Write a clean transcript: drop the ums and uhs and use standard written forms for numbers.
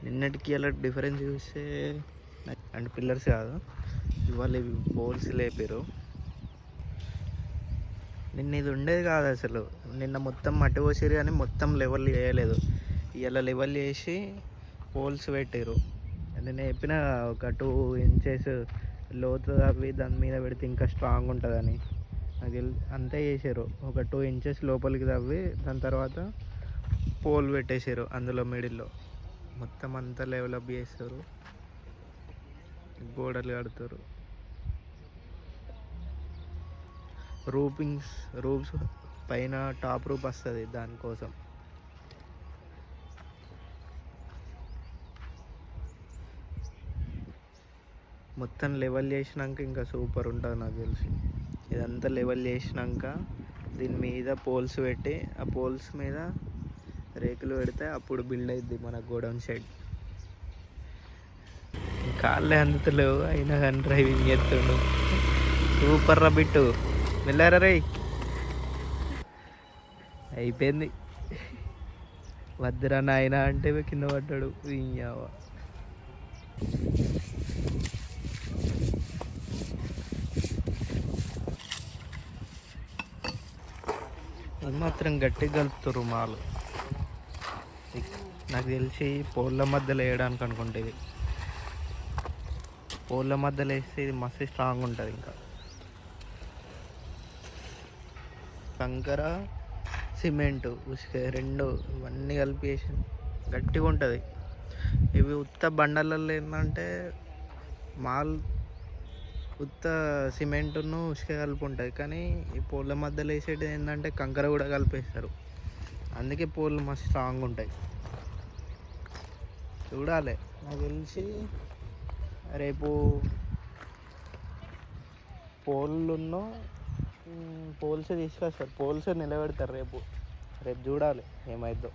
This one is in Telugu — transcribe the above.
నిన్నటికి అలా డిఫరెన్స్ చూస్తే అండ్ పిల్లర్స్ కాదు, ఇవాళ ఇవి పోల్స్ లేపారు. నిన్న ఇది ఉండేది కాదు అసలు. నిన్న మొత్తం మట్టి పోసిరు కానీ మొత్తం లెవెల్ చేయలేదు. ఇలా లెవెల్ చేసి పోల్స్ పెట్టారు. నేను చెప్పిన ఒక 2 ఇంచెస్ లోతు అవి దాని మీద పెడితే ఇంకా స్ట్రాంగ్ ఉంటుందని. అది అంతే చేశారు. ఒక 2 ఇంచెస్ లోపలికి తవ్వి దాని తర్వాత పోల్ పెట్టేశారు. అందులో మిడిల్లో మొత్తం అంతా డెవలప్ చేస్తారు, గోడలు కడతారు. రూప్స్ పైన టాప్ రూప్ వస్తుంది దానికోసం. మొత్తం లెవెల్ చేసినాక ఇంకా సూపర్ ఉంటుంది నాకు తెలిసి. ఇదంతా లెవెల్ చేసినాక దీని మీద పోల్స్ పెట్టి ఆ పోల్స్ మీద రేకులు పెడితే అప్పుడు బిల్డ్ అవుద్ది మన గోడౌన్ సైడ్. కాళ్ళే అందుతలేవు అయినా కానీ డ్రైవింగ్ చేస్తుండు. సూపర్ రా బిట్టు, వెళ్ళారా రే. అయిపోయింది. వద్దురా నాయన అంటే కింద పడ్డాడు. ఇయ్యావా మాత్రం గట్టిగా కలుపుతారు మాలు. నాకు తెలిసి పోళ్ళ మధ్యలో వేయడానికి అనుకుంటే ఇది పోళ్ళ మధ్యలో వేస్తే ఇది మస్తు స్ట్రాంగ్ ఉంటుంది. ఇంకా కంకర సిమెంటు ఉసుక రెండు ఇవన్నీ కలిపి వేసి గట్టిగా ఉంటుంది. ఇవి ఉత్త బండలలో ఏంటంటే ఉత్త సిమెంటును ఉసుక కలిపి ఉంటుంది. కానీ ఈ పోళ్ళ మధ్యలో వేసేది ఏంటంటే కంకర కూడా కలిపేస్తారు. అందుకే పోళ్ళు మస్తు స్ట్రాంగ్ ఉంటాయి. చూడాలి, నాకు తెలిసి రేపు పోల్స్ తీసుకొస్తారు. పోల్స్ నిలబెడతారు రేపు చూడాలి ఏమైద్దో.